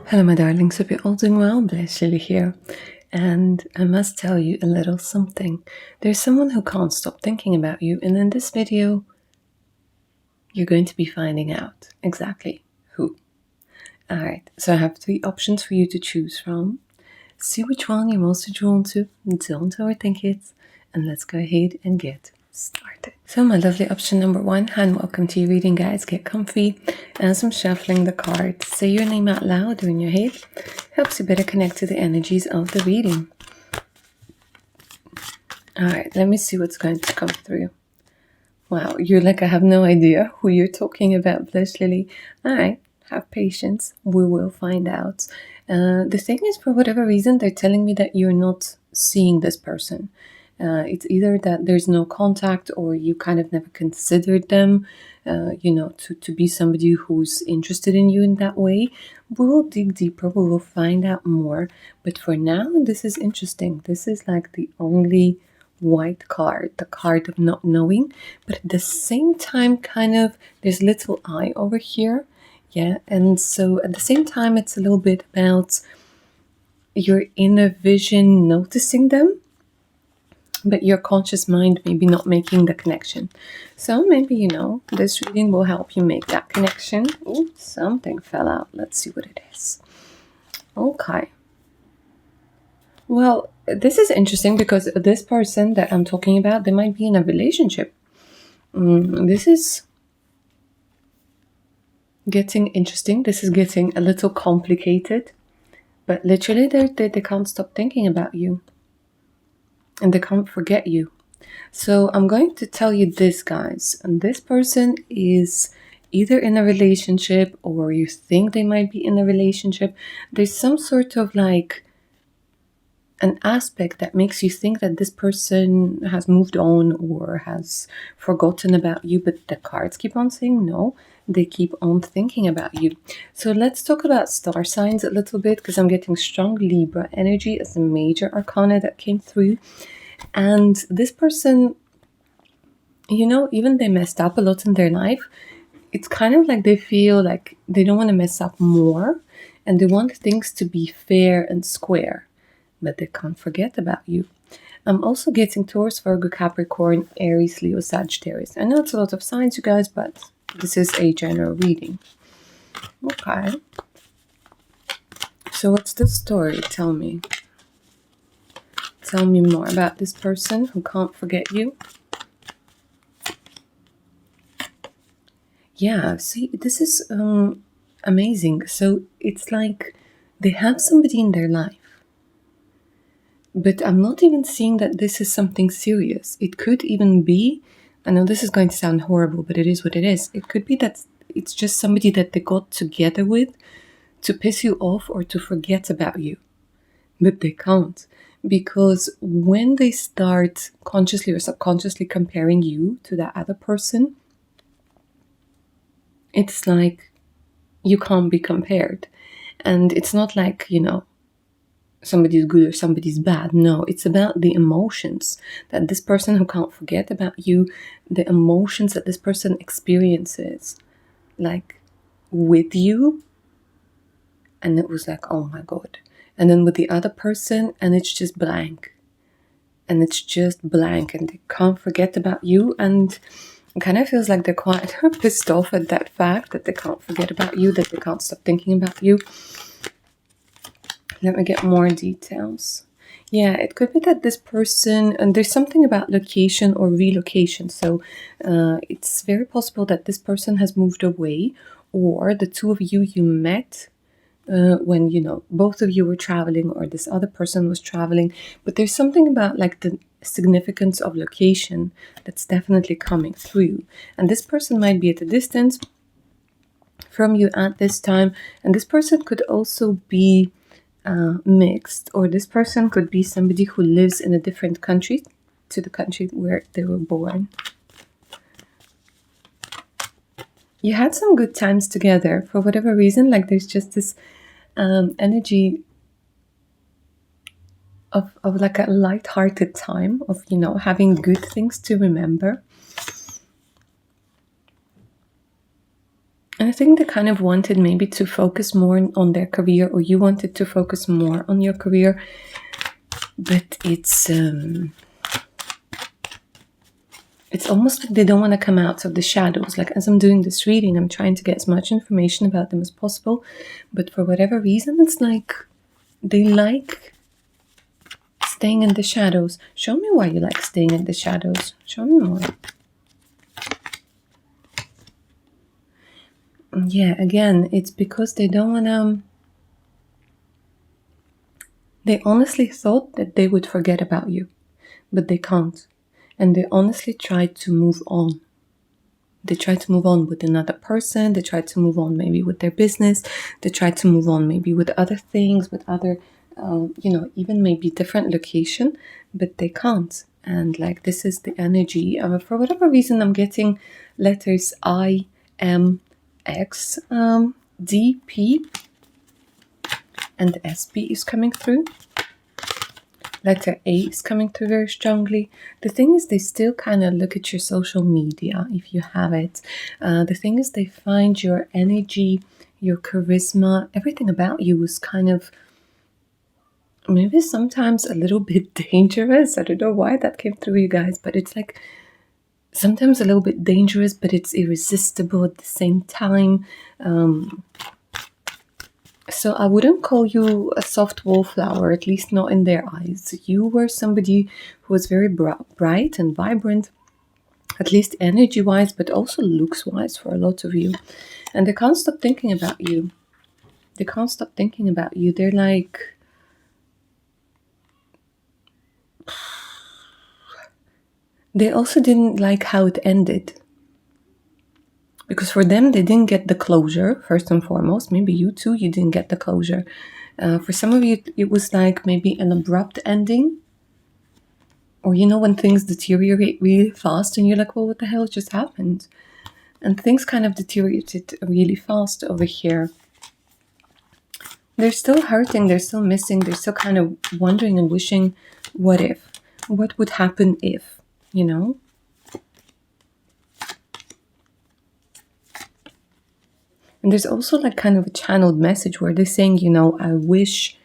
Hello, my darlings. Hope you're all doing well. Bless Lily here. And I must tell you a little something. There's someone who can't stop thinking about you, and in this video, you're going to be finding out exactly who. Alright, so I have 3 options for you to choose from. See which one you're most drawn to. Don't overthink it. And let's go ahead and get started. So my lovely option number 1, and welcome to your reading, guys. Get comfy. As I'm shuffling the cards, say your name out loud or in your head. Helps you better connect to the energies of the reading. Alright, let me see what's going to come through. Wow, you're like, I have no idea who you're talking about, Blush Lily. Alright, have patience. We will find out. The thing is, for whatever reason, they're telling me that you're not seeing this person. It's either that there's no contact or you kind of never considered them, to be somebody who's interested in you in that way. We will dig deeper, we will find out more. But for now, this is interesting. This is like the only white card, the card of not knowing. But at the same time, kind of, there's little eye over here. Yeah, and so at the same time, it's a little bit about your inner vision noticing them, but your conscious mind maybe not making the connection. So maybe, this reading will help you make that connection. Ooh, something fell out. Let's see what it is. Okay. Well, this is interesting because this person that I'm talking about, they might be in a relationship. This is getting interesting. This is getting a little complicated. But literally, they can't stop thinking about you. And they can't forget you. So I'm going to tell you this, guys. And this person is either in a relationship or you think they might be in a relationship. There's some sort of like an aspect that makes you think that this person has moved on or has forgotten about you, but the cards keep on saying no. They keep on thinking about you. So let's talk about star signs a little bit, because I'm getting strong Libra energy as a major arcana that came through. And this person, even they messed up a lot in their life, it's kind of like they feel like they don't want to mess up more, and they want things to be fair and square, but they can't forget about you. I'm also getting Taurus, Virgo, Capricorn, Aries, Leo, Sagittarius. I know it's a lot of signs, you guys, but this is a general reading. Okay. So what's the story? Tell me. Tell me more about this person who can't forget you. Yeah, see, this is amazing. So it's like they have somebody in their life. But I'm not even seeing that this is something serious. It could even be, I know this is going to sound horrible, but it is what it is. It could be that it's just somebody that they got together with to piss you off or to forget about you. But they can't. Because when they start consciously or subconsciously comparing you to that other person, it's like you can't be compared. And it's not like, somebody's good or somebody's bad. No, it's about the emotions that this person who can't forget about you, the emotions that this person experiences, like with you. And it was like, oh my God. And then with the other person, and it's just blank. And it's just blank, and they can't forget about you. And it kind of feels like they're quite pissed off at that fact that they can't forget about you, that they can't stop thinking about you. Let me get more details. Yeah, it could be that this person, and there's something about location or relocation. So it's very possible that this person has moved away, or the two of you met when, both of you were traveling, or this other person was traveling. But there's something about like the significance of location that's definitely coming through. And this person might be at a distance from you at this time. And this person could also be mixed, or this person could be somebody who lives in a different country to the country where they were born. You had some good times together for whatever reason. Like there's just this energy of like a light-hearted time of, having good things to remember. And I think they kind of wanted maybe to focus more on their career, or you wanted to focus more on your career. But it's almost like they don't want to come out of the shadows. Like, as I'm doing this reading, I'm trying to get as much information about them as possible. But for whatever reason, it's like they like staying in the shadows. Show me why you like staying in the shadows. Show me more. Yeah, again, it's because they don't want to... They honestly thought that they would forget about you, but they can't. And they honestly tried to move on. They tried to move on with another person. They tried to move on maybe with their business. They tried to move on maybe with other things, with other, even maybe different location, but they can't. And like, this is the energy. For whatever reason, I'm getting letters I, M, X, D, P, and SP is coming through. Letter A is coming through very strongly. The thing is, they still kind of look at your social media, if you have it. The thing is, they find your energy, your charisma, everything about you is kind of maybe sometimes a little bit dangerous. I don't know why that came through, you guys, but it's like sometimes a little bit dangerous, but it's irresistible at the same time. So I wouldn't call you a soft wallflower, at least not in their eyes. You were somebody who was very bright and vibrant, at least energy-wise, but also looks-wise for a lot of you. And they can't stop thinking about you. They can't stop thinking about you. They're like... They also didn't like how it ended. Because for them, they didn't get the closure, first and foremost. Maybe you too, you didn't get the closure. For some of you, it was like maybe an abrupt ending. Or, when things deteriorate really fast and you're like, well, what the hell just happened? And things kind of deteriorated really fast over here. They're still hurting, they're still missing, they're still kind of wondering and wishing, what if? What would happen if, And there's also like kind of a channeled message where they're saying, I wish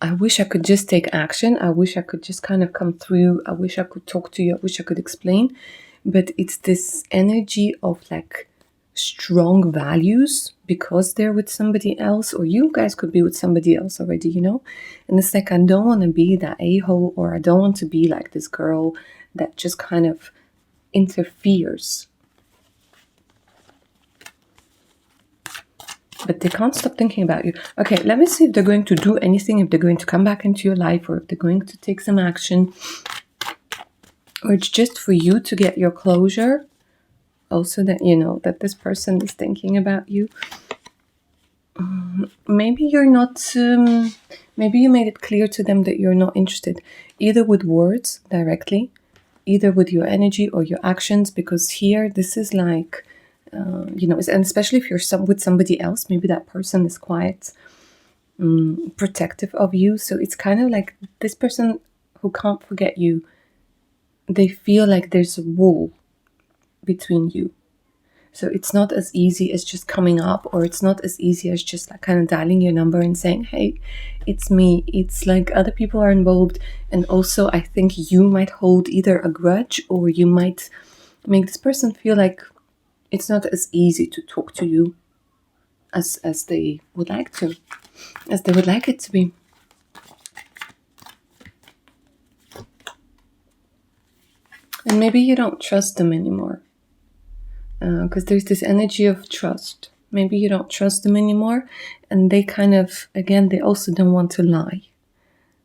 I could just take action. I wish I could just kind of come through. I wish I could talk to you. I wish I could explain. But it's this energy of like strong values because they're with somebody else, or you guys could be with somebody else already, And it's like, I don't want to be that a-hole, or I don't want to be like this girl that just kind of interferes. But they can't stop thinking about you. Okay, let me see if they're going to do anything, if they're going to come back into your life, or if they're going to take some action. Or it's just for you to get your closure. Also that, that this person is thinking about you. Maybe you're not, maybe you made it clear to them that you're not interested. Either with words directly, either with your energy or your actions. Because here, this is like... and especially if you're with somebody else, maybe that person is quite protective of you. So it's kind of like this person who can't forget you, they feel like there's a wall between you. So it's not as easy as just coming up, or it's not as easy as just like kind of dialing your number and saying, hey, it's me. It's like other people are involved. And also I think you might hold either a grudge, or you might make this person feel like it's not as easy to talk to you as they would like to, as they would like it to be. And maybe you don't trust them anymore. Because there's this energy of trust. Maybe you don't trust them anymore. And they kind of, again, they also don't want to lie.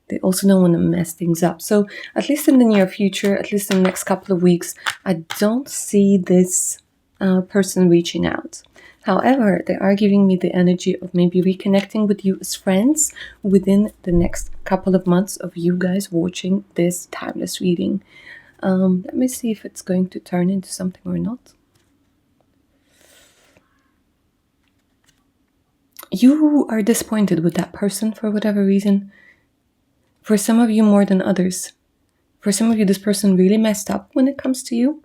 They also don't want to mess things up. So at least in the near future, at least in the next couple of weeks, I don't see this person reaching out. However, they are giving me the energy of maybe reconnecting with you as friends within the next couple of months of you guys watching this timeless reading. Let me see if it's going to turn into something or not. You are disappointed with that person for whatever reason. For some of you more than others. For some of you, this person really messed up when it comes to you.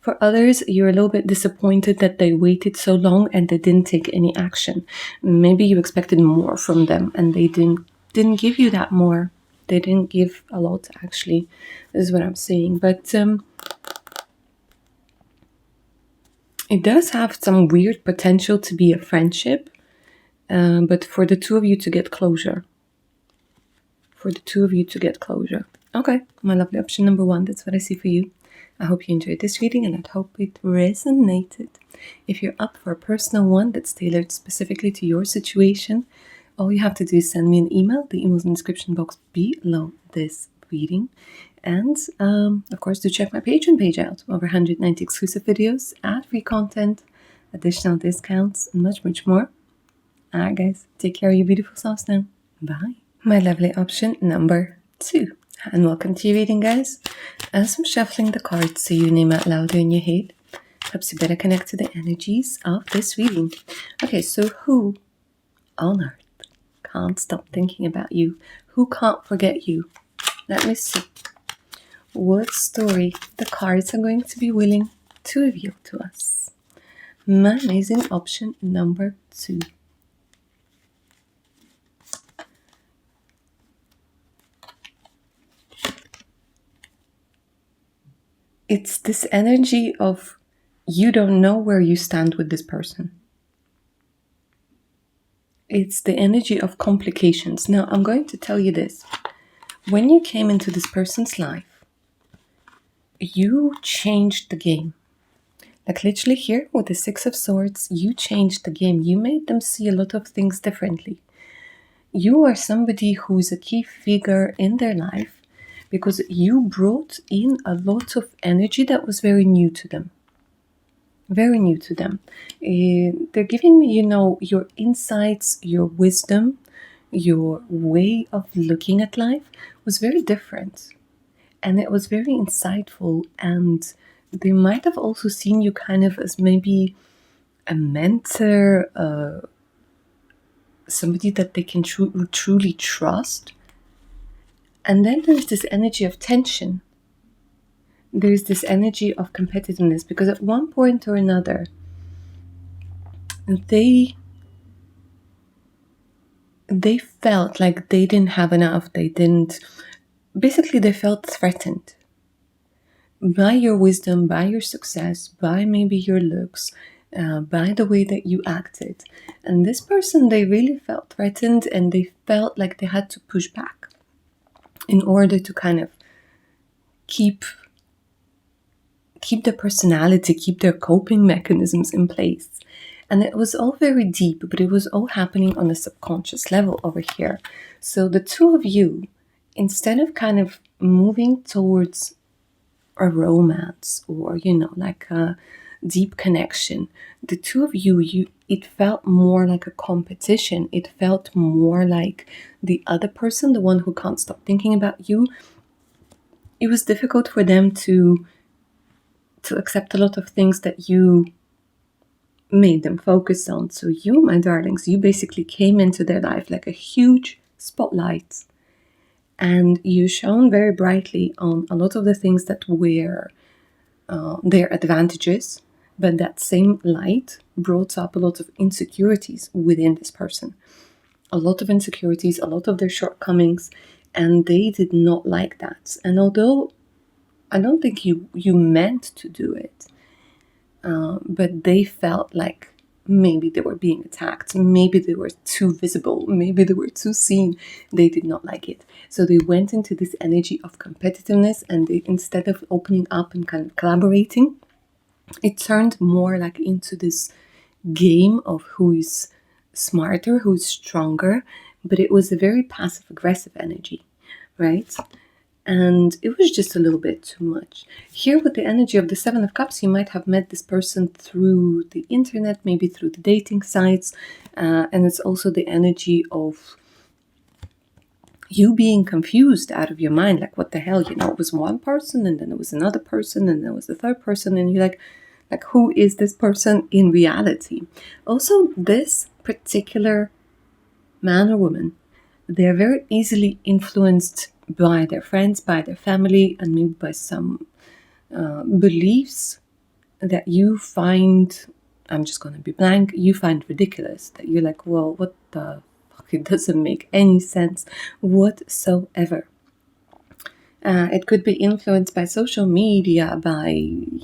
For others, you're a little bit disappointed that they waited so long and they didn't take any action. Maybe you expected more from them and they didn't give you that more. They didn't give a lot, actually. This is what I'm saying. But it does have some weird potential to be a friendship, but for the two of you to get closure. For the two of you to get closure. Okay, my lovely option number 1, that's what I see for you. I hope you enjoyed this reading and I hope it resonated. If you're up for a personal one that's tailored specifically to your situation, all you have to do is send me an email. The email's in the description box below this reading. And, of course, do check my Patreon page out. Over 190 exclusive videos, ad-free content, additional discounts, and much, much more. Alright, guys. Take care of your beautiful selves now. Bye. My lovely option number 2. And welcome to your reading, guys. As I'm shuffling the cards, say your name out louder in your head. Helps you better connect to the energies of this reading. Okay, so who on earth can't stop thinking about you? Who can't forget you? Let me see what story the cards are going to be willing to reveal to us. My amazing option number 2. It's this energy of you don't know where you stand with this person. It's the energy of complications. Now, I'm going to tell you this. When you came into this person's life, you changed the game. Like literally here with the 6 of Swords, you changed the game. You made them see a lot of things differently. You are somebody who's a key figure in their life because you brought in a lot of energy that was very new to them. Very new to them. They're giving me, your insights, your wisdom, your way of looking at life was very different. And it was very insightful, and they might have also seen you kind of as maybe a mentor, somebody that they can truly trust. And then there's this energy of tension. There's this energy of competitiveness, because at one point or another, they felt like they didn't have enough. Basically, they felt threatened by your wisdom, by your success, by maybe your looks, by the way that you acted. And this person, they really felt threatened, and they felt like they had to push back in order to kind of keep their personality, keep their coping mechanisms in place. And it was all very deep, but it was all happening on a subconscious level over here. So the two of you, instead of kind of moving towards a romance or, like a deep connection, the two of you, it felt more like a competition. It felt more like the other person, the one who can't stop thinking about you. It was difficult for them to accept a lot of things that you made them focus on. So you, my darlings, you basically came into their life like a huge spotlight, and you shone very brightly on a lot of the things that were their advantages, but that same light brought up a lot of insecurities within this person. A lot of insecurities, a lot of their shortcomings, and they did not like that. And although I don't think you meant to do it, but they felt like maybe they were being attacked, maybe they were too visible, maybe they were too seen. They did not like it. So they went into this energy of competitiveness, and they, instead of opening up and kind of collaborating, it turned more like into this game of who is smarter, who is stronger, but it was a very passive-aggressive energy, right? And it was just a little bit too much. Here with the energy of the 7 of Cups, you might have met this person through the internet, maybe through the dating sites. And it's also the energy of you being confused out of your mind. Like, what the hell? It was one person, and then it was another person, and then it was the third person. And you're like, who is this person in reality? Also, this particular man or woman, they're very easily influenced by their friends, by their family, and maybe by some beliefs that you find, I'm just going to be blank, you find ridiculous, that you're like, well, what the fuck, it doesn't make any sense whatsoever. It could be influenced by social media, by,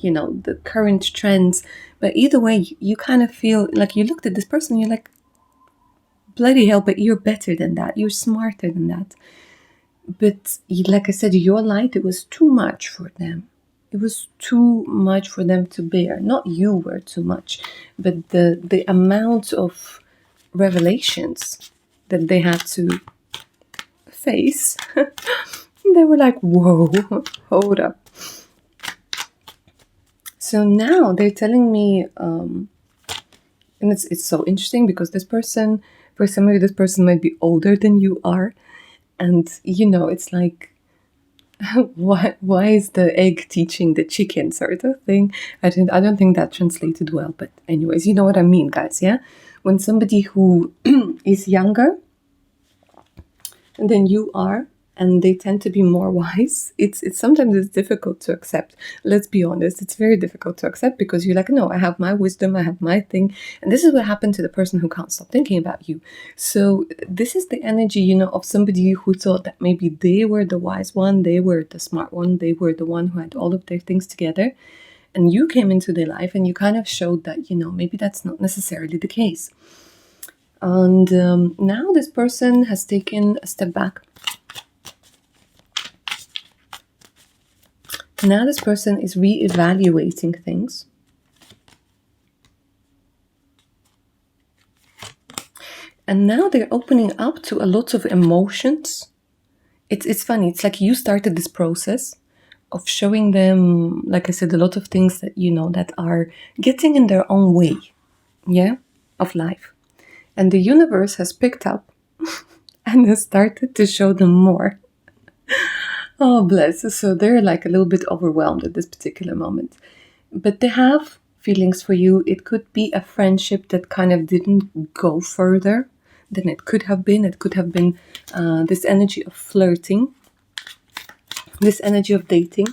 the current trends. But either way, you kind of feel like you looked at this person, you're like, bloody hell, but you're better than that. You're smarter than that. But like I said, your light, it was too much for them. It was too much for them to bear. Not you were too much, but the amount of revelations that they had to face, they were like, whoa, hold up. So now they're telling me, and it's so interesting because this person, for some of you, this person might be older than you are. And, it's like, why is the egg teaching the chicken sort of thing? I don't think that translated well. But anyways, you know what I mean, guys, yeah? When somebody who is younger than you are, and they tend to be more wise, it's sometimes it's difficult to accept. Let's be honest, it's very difficult to accept because you're like, no, I have my wisdom, I have my thing. And this is what happened to the person who can't stop thinking about you. So this is the energy, of somebody who thought that maybe they were the wise one, they were the smart one, they were the one who had all of their things together. And you came into their life and you kind of showed that, maybe that's not necessarily the case. And now this person has taken a step back. Now this person is re-evaluating things. And now they're opening up to a lot of emotions. It's funny. It's like you started this process of showing them, like I said, a lot of things that, that are getting in their own way, of life. And the universe has picked up and has started to show them more. Oh, bless. So they're like a little bit overwhelmed at this particular moment. But they have feelings for you. It could be a friendship that kind of didn't go further than it could have been. It could have been this energy of flirting, this energy of dating.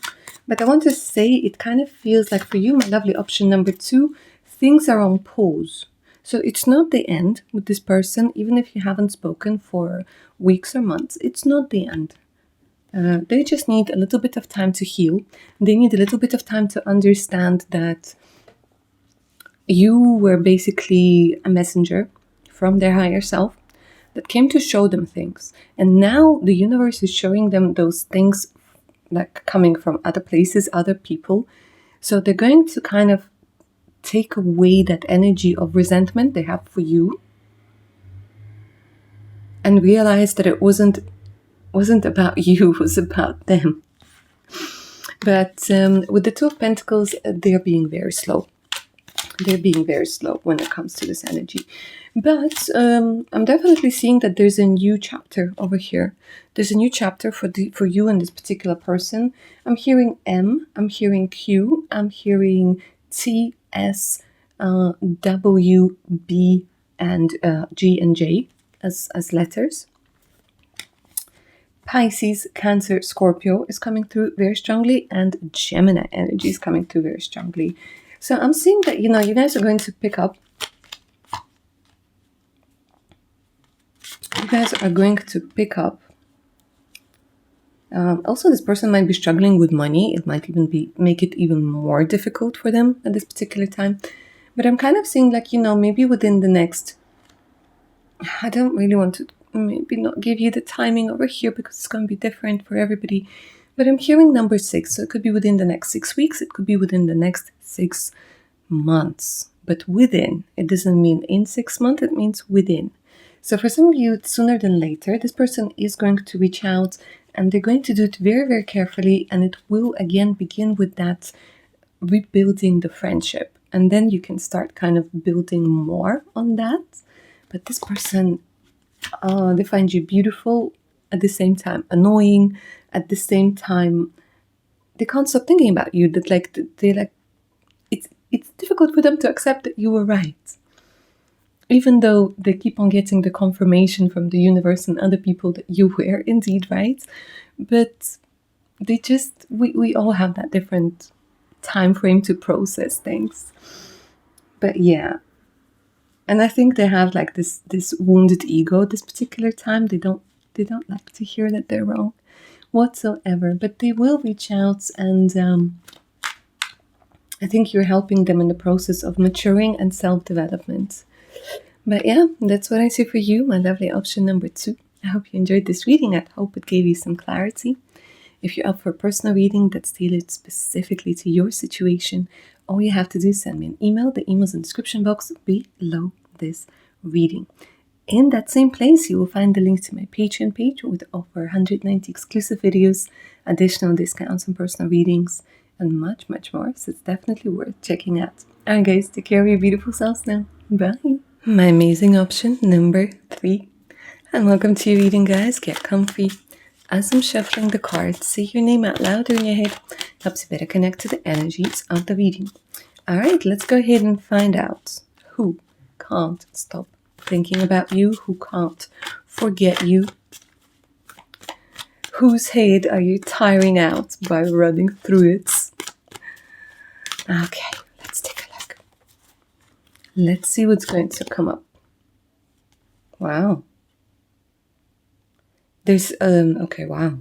But I want to say it kind of feels like for you, my lovely option number 2, things are on pause. So it's not the end with this person, even if you haven't spoken for weeks or months. It's not the end. They just need a little bit of time to heal. They need a little bit of time to understand that you were basically a messenger from their higher self that came to show them things. And now the universe is showing them those things like coming from other places, other people. So they're going to kind of take away that energy of resentment they have for you and realize that it wasn't about you, it was about them. But with the Two of Pentacles, they're being very slow. They're being very slow when it comes to this energy. But I'm definitely seeing that there's a new chapter over here. There's a new chapter for you and this particular person. I'm hearing M, I'm hearing Q, I'm hearing T, S, W, B, and G and J as letters. Pisces, Cancer, Scorpio is coming through very strongly, and Gemini energy is coming through very strongly. So I'm seeing that, you guys are going to pick up. You guys are going to pick up. Also, this person might be struggling with money. It might even make it even more difficult for them at this particular time. But I'm kind of seeing like, maybe within the next, I don't really want to maybe not give you the timing over here because it's going to be different for everybody. But I'm hearing number 6. So it could be within the next 6 weeks. It could be within the next 6 months. But within, it doesn't mean in 6 months. It means within. So for some of you, sooner than later, this person is going to reach out and they're going to do it very, very carefully. And it will again begin with that rebuilding the friendship. And then you can start kind of building more on that. But this person, they find you beautiful, at the same time annoying, at the same time they can't stop thinking about you. That like they're like, it's difficult for them to accept that you were right, even though they keep on getting the confirmation from the universe and other people that you were indeed right. But they just we all have that different time frame to process things. But yeah, and I think they have like this wounded ego this particular time. They don't like to hear that they're wrong whatsoever, but they will reach out, and I think you're helping them in the process of maturing and self-development. But yeah, that's what I see for you, my lovely option number 2. I hope you enjoyed this reading. I hope it gave you some clarity. If you're up for a personal reading that's tailored specifically to your situation, all you have to do is send me an email. The email's in the description box below this reading. In that same place, you will find the link to my Patreon page with over 190 exclusive videos, additional discounts on personal readings, and much, much more. So it's definitely worth checking out. Alright guys, take care of your beautiful selves now. Bye. My amazing option number 3. And welcome to your reading, guys. Get comfy. As I'm shuffling the cards, say your name out loud in your head. Helps you better connect to the energies of the reading. Alright, let's go ahead and find out who can't stop thinking about you, who can't forget you. Whose head are you tiring out by running through it? Okay, let's take a look. Let's see what's going to come up. Wow. There's, okay, wow.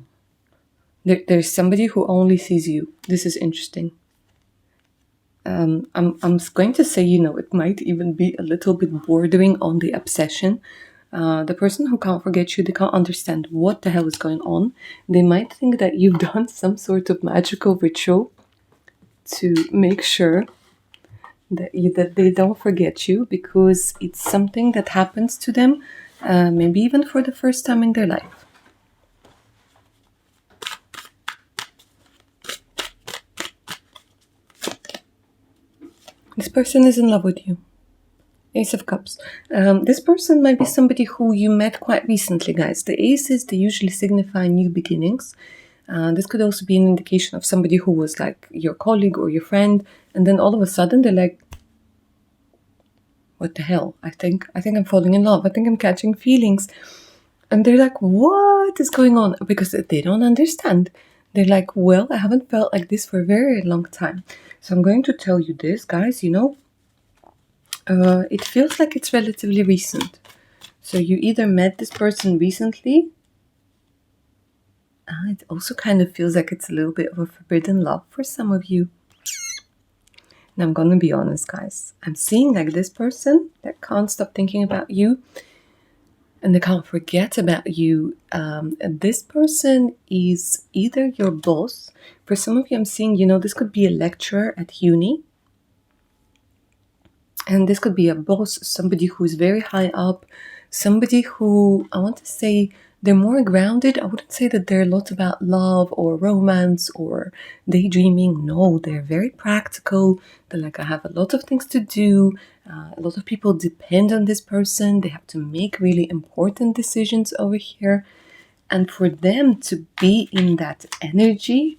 There's somebody who only sees you. This is interesting. I'm going to say, it might even be a little bit bordering on the obsession. The person who can't forget you, they can't understand what the hell is going on. They might think that you've done some sort of magical ritual to make sure that they don't forget you, because it's something that happens to them, maybe even for the first time in their life. This person is in love with you. Ace of Cups. This person might be somebody who you met quite recently, guys. The aces, they usually signify new beginnings. This could also be an indication of somebody who was like your colleague or your friend, and then all of a sudden they're like, what the hell? I think I'm falling in love. I think I'm catching feelings. And they're like, what is going on? Because they don't understand. They're like, well, I haven't felt like this for a very long time. So I'm going to tell you this, guys, it feels like it's relatively recent. So you either met this person recently. It also kind of feels like it's a little bit of a forbidden love for some of you. Now I'm going to be honest, guys. I'm seeing like this person that can't stop thinking about you. And they can't forget about you. And this person is either your boss. For some of you, I'm seeing, this could be a lecturer at uni. And this could be a boss, somebody who is very high up. Somebody who, I want to say, they're more grounded. I wouldn't say that they're a lot about love or romance or daydreaming. No, they're very practical. They're like, I have a lot of things to do. A lot of people depend on this person. They have to make really important decisions over here. And for them to be in that energy,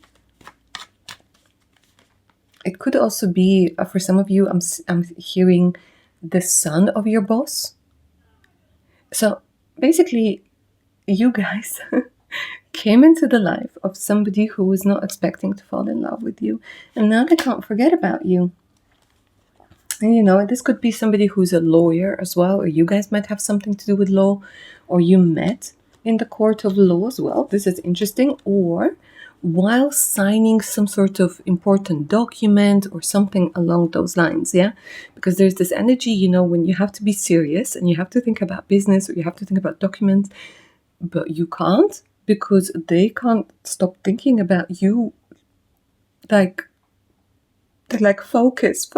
it could also be, for some of you, I'm hearing the son of your boss. So basically, you guys came into the life of somebody who was not expecting to fall in love with you. And now they can't forget about you. And this could be somebody who's a lawyer as well, or you guys might have something to do with law, or you met in the court of law as well. This is interesting. Or while signing some sort of important document or something along those lines, yeah? Because there's this energy, when you have to be serious and you have to think about business or you have to think about documents, but you can't because they can't stop thinking about you. They're like, focus,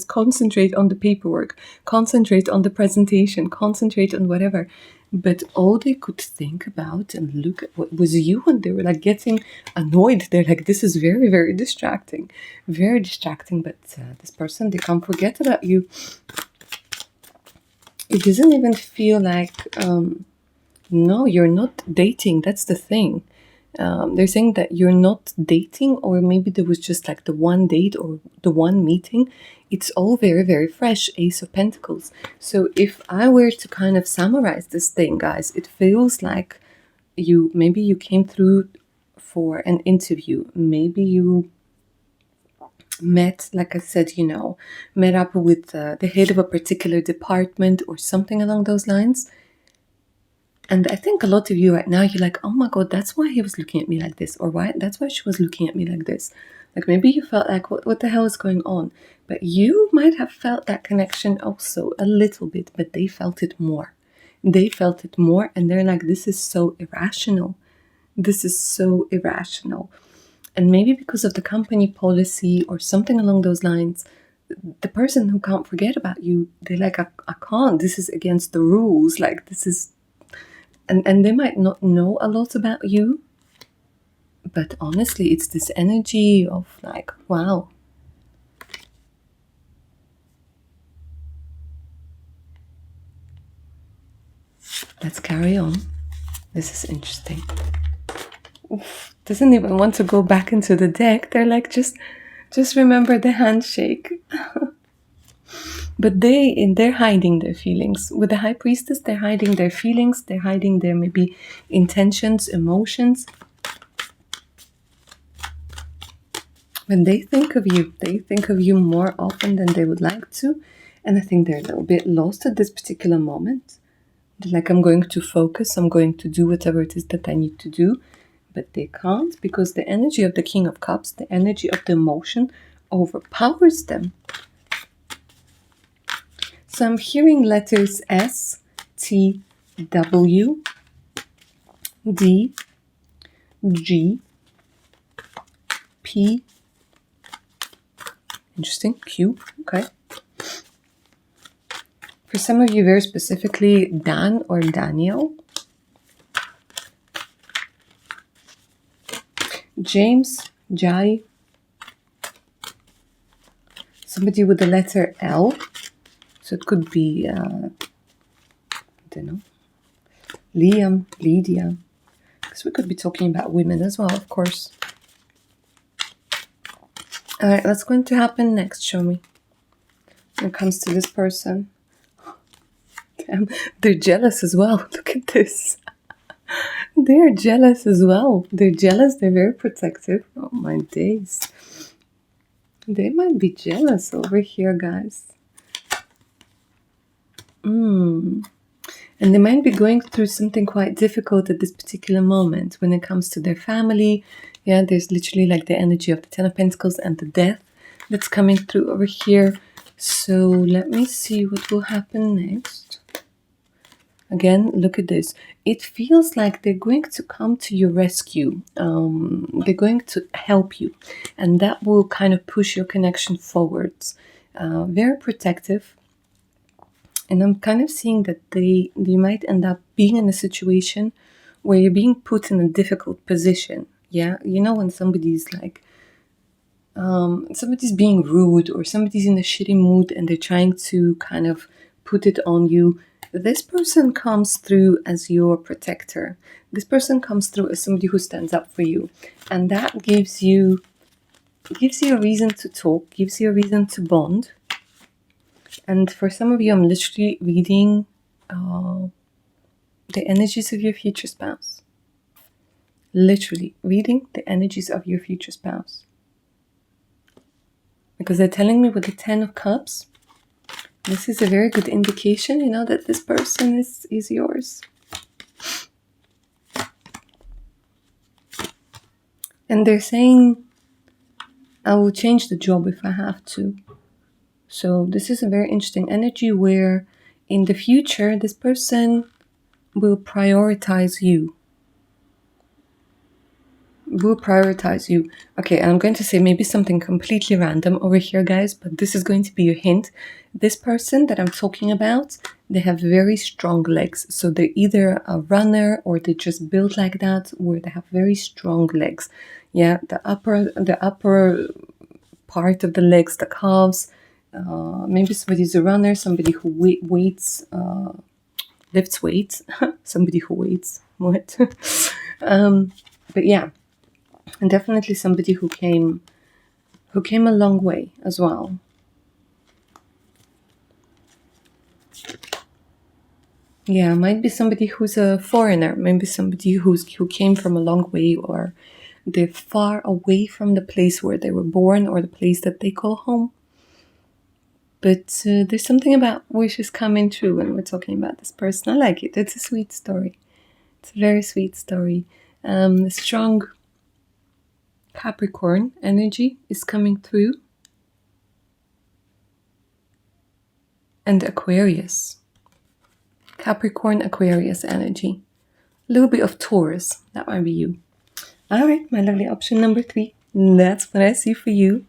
concentrate on the paperwork, concentrate on the presentation, concentrate on whatever. But all they could think about and look at what was you, and they were like getting annoyed. They're like, this is very, very distracting. Very distracting, but this person, they can't forget about you. It doesn't even feel like, no, you're not dating. That's the thing. They're saying that you're not dating, or maybe there was just like the one date or the one meeting. It's all very, very fresh. Ace of Pentacles. So if I were to kind of summarize this thing, guys, it feels like maybe you came through for an interview. Maybe you met, like I said, met up with the head of a particular department or something along those lines. And I think a lot of you right now, you're like, oh my God, that's why he was looking at me like this. Or why that's why she was looking at me like this. Like maybe you felt like, what the hell is going on? But you might have felt that connection also a little bit, but they felt it more. They felt it more and they're like, this is so irrational. This is so irrational. And maybe because of the company policy or something along those lines, the person who can't forget about you, they're like, I can't. This is against the rules. Like this is... And they might not know a lot about you, but honestly, it's this energy of like, wow. Let's carry on. This is interesting. Oof, doesn't even want to go back into the deck. They're like, just remember the handshake. But they're hiding their feelings. With the High Priestess, they're hiding their feelings. They're hiding their maybe intentions, emotions. When they think of you more often than they would like to. And I think they're a little bit lost at this particular moment. They're like, I'm going to focus. I'm going to do whatever it is that I need to do. But they can't because the energy of the King of Cups, the energy of the emotion overpowers them. So I'm hearing letters S, T, W, D, G, P, interesting, Q, okay. For some of you, very specifically, Dan or Daniel. James, Jai. Somebody with the letter L. So it could be, I don't know, Liam, Lydia. Because we could be talking about women as well, of course. All right, what's going to happen next? Show me. When it comes to this person. Damn, they're jealous as well. Look at this. They're jealous as well. They're jealous. They're very protective. Oh, my days. They might be jealous over here, guys. And they might be going through something quite difficult at this particular moment when it comes to their family. Yeah, there's literally like the energy of the Ten of Pentacles and the death that's coming through over here. So let me see what will happen next. Again, look at this. It feels like they're going to come to your rescue. They're going to help you. And that will kind of push your connection forwards. Very protective. And I'm kind of seeing that they might end up being in a situation where you're being put in a difficult position. Yeah, you know when somebody's like, somebody's being rude or somebody's in a shitty mood and they're trying to kind of put it on you. This person comes through as your protector. This person comes through as somebody who stands up for you. And that gives you a reason to talk, gives you a reason to bond. And for some of you, I'm literally reading the energies of your future spouse. Literally reading the energies of your future spouse. Because they're telling me with the Ten of Cups, this is a very good indication, you know, that this person is yours. And they're saying, I will change the job if I have to. So this is a very interesting energy where in the future, this person will prioritize you. Okay, and I'm going to say maybe something completely random over here, guys, but this is going to be your hint. This person that I'm talking about, they have very strong legs. So they're either a runner or they just built like that, where they have very strong legs. Yeah, the upper part of the legs, the calves. Maybe somebody's a runner, somebody who lifts weights, somebody who waits. What? But yeah, and definitely somebody who came a long way as well. Yeah, might be somebody who's a foreigner, maybe somebody who came from a long way, or They're far away from the place where they were born or the place that they call home. But there's something about wishes coming true when we're talking about this person. I like it. It's a sweet story. It's a very sweet story. A strong Capricorn energy is coming through. And Aquarius. Capricorn, Aquarius energy. A little bit of Taurus. That might be you. All right, my lovely option number 3. That's what I see for you.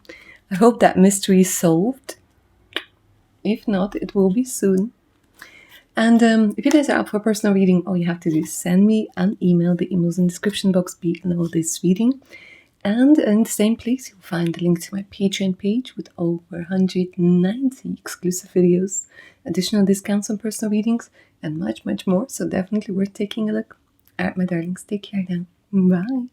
I hope that mystery is solved. If not, it will be soon. And if you guys are up for a personal reading, all you have to do is send me an email. The email's in the description box below this reading. And in the same place, you'll find the link to my Patreon page with over 190 exclusive videos, additional discounts on personal readings, and much, much more. So definitely worth taking a look. All right, my darlings, take care now. Bye.